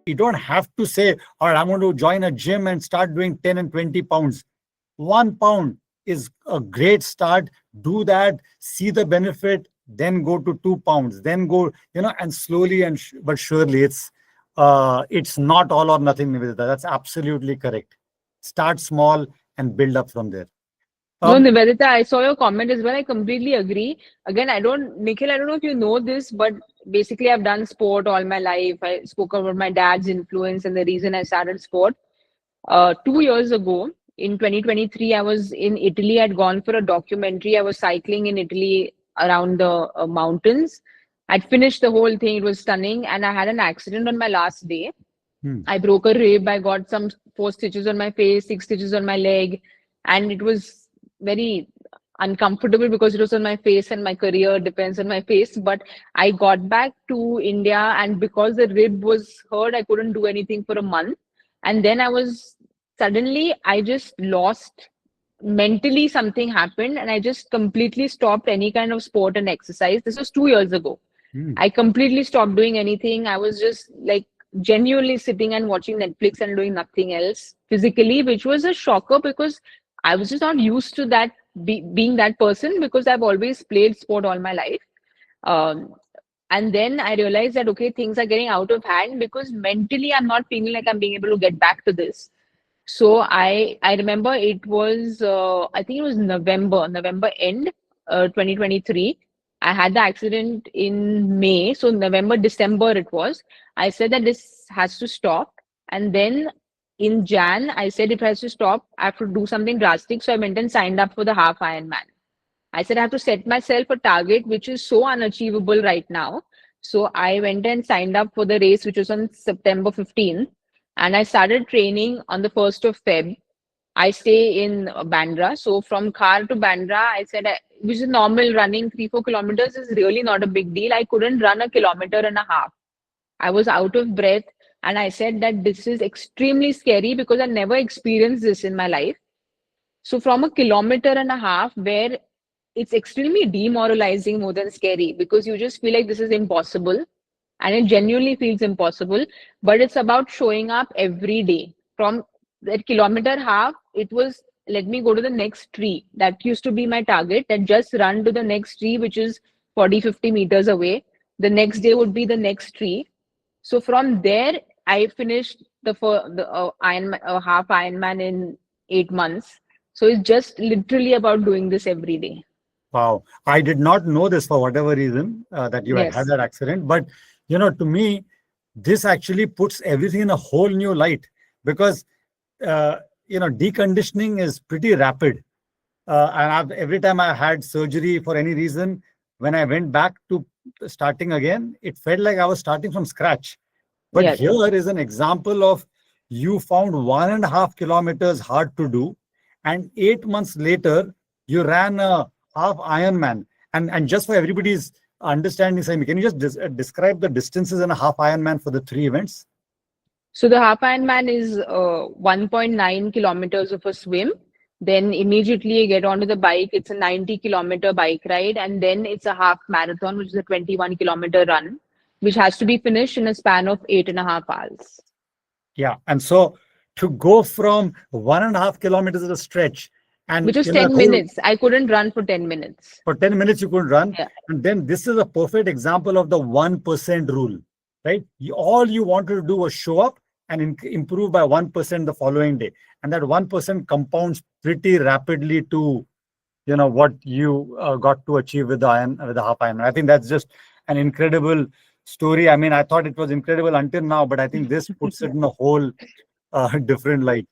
You don't have to say, all right, I'm going to join a gym and start doing 10 and 20 pounds. 1 pound is a great start. Do that, see the benefit, then go to 2 pounds, then go, and slowly and but surely it's not all or nothing, Nivedita. That's absolutely correct. Start small and build up from there. No, Um, Nivedita, I saw your comment as well. I completely agree. Again, Nikhil, I don't know if you know this, but basically, I've done sport all my life. I spoke about my dad's influence and the reason I started sport. 2 years ago, in 2023, I was in Italy. I'd gone for a documentary. I was cycling in Italy around the mountains. I'd finished the whole thing. It was stunning. And I had an accident on my last day. hmm, I broke a rib. I got some 4 stitches on my face, 6 stitches on my leg. And it was very uncomfortable because it was on my face and my career depends on my face. But I got back to India, and because the rib was hurt, I couldn't do anything for a month. And then I just lost mentally, something happened, and I just completely stopped any kind of sport and exercise. This was 2 years ago. hmm. I completely stopped doing anything. I was just like genuinely sitting and watching Netflix and doing nothing else physically, which was a shocker because I was just not used to being that person because I've always played sport all my life. Um, and then I realized that, okay, things are getting out of hand because mentally I'm not feeling like I'm being able to get back to this. So I remember it was I think it was November end 2023. I had the accident in May, so November December it was. I said that this has to stop, and then in Jan I said it has to stop. I have to do something drastic, so I went and signed up for the half Ironman. I said I have to set myself a target which is so unachievable right now. So I went and signed up for the race, which was on September 15th. And I started training on the 1st of Feb. I stay in Bandra. So from Khar to Bandra, which is normal running 3-4 kilometers is really not a big deal. I couldn't run a kilometer and a half. I was out of breath. And I said that this is extremely scary because I never experienced this in my life. So from a kilometer and a half, where it's extremely demoralizing more than scary because you just feel like this is impossible and it genuinely feels impossible, but it's about showing up every day. From that kilometer half, it was let me go to the next tree. That used to be my target, that just run to the next tree, which is 40-50 meters away. The next day would be the next tree. So from there, I finished the half Ironman in 8 months. So it's just literally about doing this every day. Wow. I did not know this for whatever reason that you had Yes. that accident. But, to me, this actually puts everything in a whole new light because, deconditioning is pretty rapid. And every time I had surgery for any reason, when I went back to starting again, it felt like I was starting from scratch. But Yes. here is an example of you found 1.5 kilometers hard to do, and 8 months later, you ran a half Ironman. And just for everybody's understanding, Saimi, can you just describe the distances in a half Ironman for the three events? So the half Ironman is 1.9 kilometers of a swim. Then immediately you get onto the bike. It's a 90-kilometer bike ride, and then it's a half marathon, which is a 21-kilometer run, which has to be finished in a span of 8.5 hours. Yeah. And so to go from 1.5 kilometers of a stretch and Which was a 10 whole minutes. I couldn't run for 10 minutes. for 10 minutes you could run. Yeah. And then this is a perfect example of the 1% rule, right? All you wanted to do was show up and improve by 1% the following day. And that 1% compounds pretty rapidly to, what you got to achieve with the half Ironman. I think that's just an incredible story. I mean, I thought it was incredible until now, but I think this puts it in a whole different light.